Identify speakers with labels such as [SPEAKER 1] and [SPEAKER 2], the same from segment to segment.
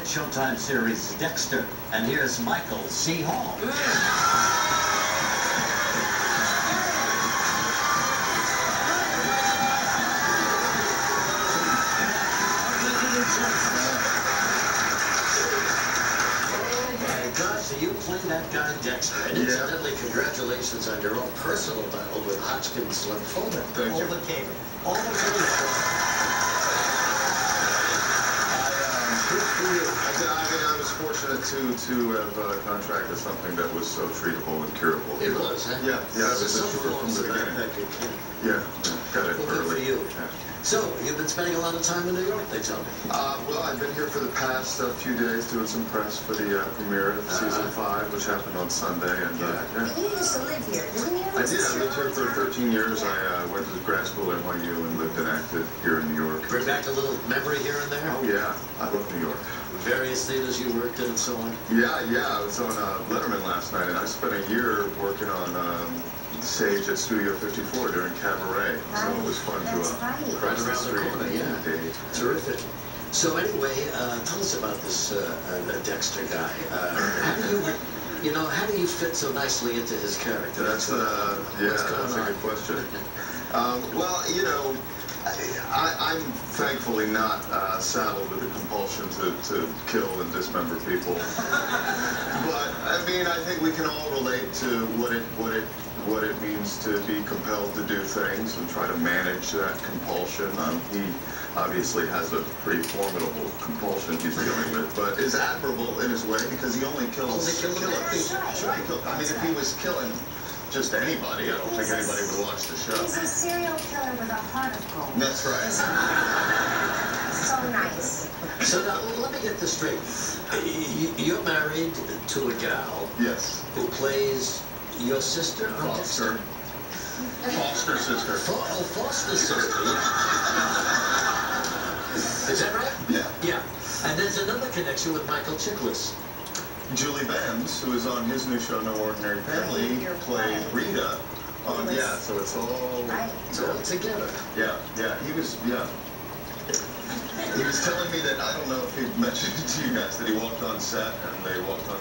[SPEAKER 1] hit Showtime series Dexter. And here's Michael C. Hall. So you played that guy Dexter, and incidentally, congratulations on your own personal battle with Hodgkin's lymphoma.
[SPEAKER 2] Thank you.
[SPEAKER 1] Overcame it. Overcame it.
[SPEAKER 2] I was fortunate to have contracted something that was so treatable and curable.
[SPEAKER 1] It was, huh?
[SPEAKER 2] Yeah, it was
[SPEAKER 1] some
[SPEAKER 2] assured from the beginning.
[SPEAKER 1] Yeah,
[SPEAKER 2] got it
[SPEAKER 1] well,
[SPEAKER 2] early.
[SPEAKER 1] good for you.
[SPEAKER 2] Yeah.
[SPEAKER 1] So, you've been spending a lot of time in New York, they tell me.
[SPEAKER 2] Well, I've been here for the past few days doing some press for the premiere of season 5, which happened on Sunday. And
[SPEAKER 3] you used to live here, didn't you?
[SPEAKER 2] I did. I lived here for 13 years. I went to grad school at NYU and lived and acted here in New York.
[SPEAKER 1] Bring back a little memory here and there?
[SPEAKER 2] Oh, yeah. I love New York.
[SPEAKER 1] Various theaters you worked in and so on?
[SPEAKER 2] Yeah. I was on Letterman last night, and I spent a year working on stage at Studio 54 during Cabaret.
[SPEAKER 3] Right.
[SPEAKER 2] So it was fun to
[SPEAKER 1] right around the corner, yeah. Terrific. So anyway, tell us about this Dexter guy. How do you fit so nicely into his character?
[SPEAKER 2] That's a good question. Well, I'm thankfully not saddled with the compulsion to kill and dismember people. But I mean, I think we can all relate to what it means to be compelled to do things and try to manage that compulsion. He obviously has a pretty formidable compulsion he's dealing with, but is admirable in his way because he only kills killers. I mean, if he was killing just anybody, I don't think anybody would watch the show.
[SPEAKER 3] He's a serial killer with a heart of gold.
[SPEAKER 2] That's right.
[SPEAKER 3] So nice.
[SPEAKER 1] So now, let me get this straight. You're married to a gal.
[SPEAKER 2] Yes.
[SPEAKER 1] Who plays your sister?
[SPEAKER 2] Foster. Foster sister.
[SPEAKER 1] Foster sister. Is that right?
[SPEAKER 2] Yeah.
[SPEAKER 1] Yeah. And there's another connection with Michael Chiklis.
[SPEAKER 2] Julie Benz, who is on his new show, No Ordinary Family, played Rita. So it's all
[SPEAKER 1] together.
[SPEAKER 2] Yeah. He was telling me that, I don't know if he mentioned it to you guys, that he walked on set and they walked on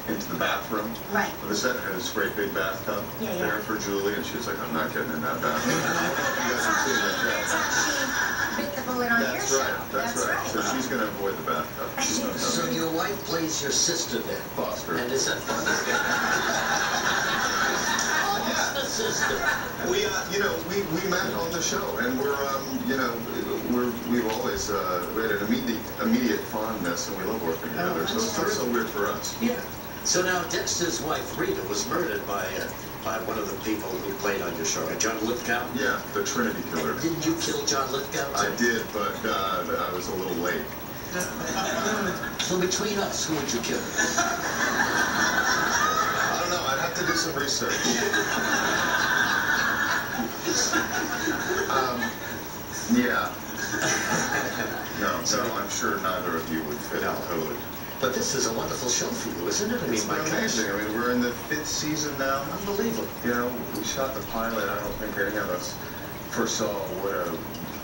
[SPEAKER 2] into the bathroom.
[SPEAKER 3] Right.
[SPEAKER 2] The set had this great big bathtub there for Julie, and she was like, I'm not getting in that bathroom.
[SPEAKER 3] That's how she bit the bullet on your show.
[SPEAKER 2] That's right. So she's going to avoid the bathtub.
[SPEAKER 1] So your wife plays your sister then?
[SPEAKER 2] Foster.
[SPEAKER 1] And is that fun? Sister.
[SPEAKER 2] We met on the show, and we've always we had an immediate fondness, and we love working together. So it's not so weird for us.
[SPEAKER 1] Yeah. So now Dexter's wife Rita was murdered by one of the people who played on your show, John Lithgow.
[SPEAKER 2] Yeah, the Trinity Killer.
[SPEAKER 1] Didn't you kill John Lithgow?
[SPEAKER 2] I did, but I was a little late.
[SPEAKER 1] So between us, who would you kill?
[SPEAKER 2] I don't know. I'd have to do some research. Yeah. No, I'm sure neither of you would fit in code.
[SPEAKER 1] But this is a wonderful show for you, isn't it? I mean,
[SPEAKER 2] it's amazing. I mean, we're in the 5th season now.
[SPEAKER 1] Unbelievable.
[SPEAKER 2] We shot the pilot. I don't think any of us foresaw what a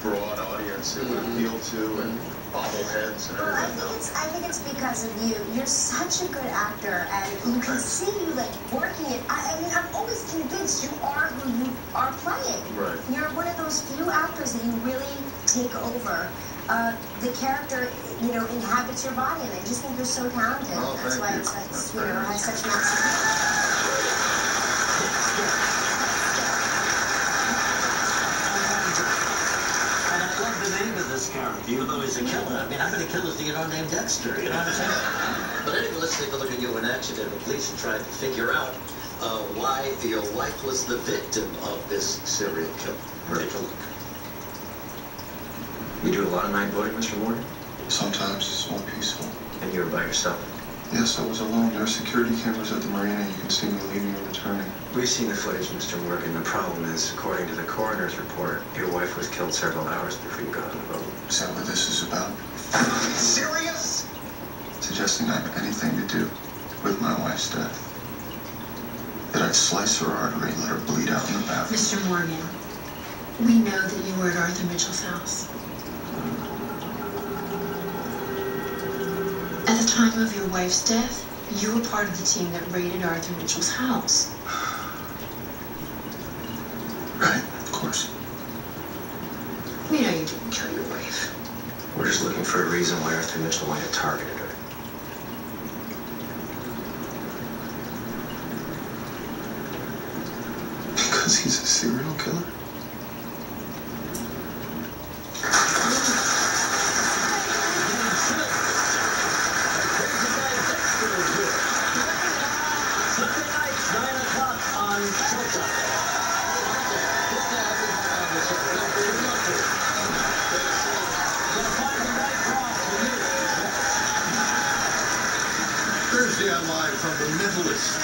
[SPEAKER 2] broad audience it would appeal to, and bobbleheads and everything.
[SPEAKER 3] Well, I think it's because of you. You're such a good actor, and you can see you working it. I mean, I'm always convinced you are who you are playing.
[SPEAKER 2] Right.
[SPEAKER 3] You're one of those few actors that you really take over. The character, inhabits your body, and I just think you're so talented.
[SPEAKER 2] Oh,
[SPEAKER 3] That's why
[SPEAKER 2] it's
[SPEAKER 3] has such massive.
[SPEAKER 1] This character, even though he's a killer. I mean, how many killers do you know named Dexter? You know what I'm saying? But anyway, let's take a look at you in action and the police and try to figure out why your wife was the victim of this serial killer. Take a look.
[SPEAKER 4] You do a lot of night boating, Mr. Morgan?
[SPEAKER 5] Sometimes it's more peaceful.
[SPEAKER 4] And you were by yourself?
[SPEAKER 5] Yes, I was alone. There are security cameras at the marina. You can see me leaving and returning.
[SPEAKER 4] We've seen the footage, Mr. Morgan. The problem is, according to the coroner's report, your wife was killed several hours before you got on the boat.
[SPEAKER 5] Is that what this is about?
[SPEAKER 2] Serious?
[SPEAKER 5] Suggesting I have anything to do with my wife's death. That I'd slice her artery and let her bleed out in the bathroom.
[SPEAKER 6] Mr. Morgan, we know that you were at Arthur Mitchell's house. At the time of your wife's death, you were part of the team that raided Arthur Mitchell's house.
[SPEAKER 5] Right, of course.
[SPEAKER 6] We know you didn't kill your wife.
[SPEAKER 4] We're just looking for a reason why Arthur Mitchell might have targeted her.
[SPEAKER 5] Because he's a serial killer?
[SPEAKER 1] Sunday night, 9 o'clock on Showtime.
[SPEAKER 2] Thursday on Live from the Mentalist.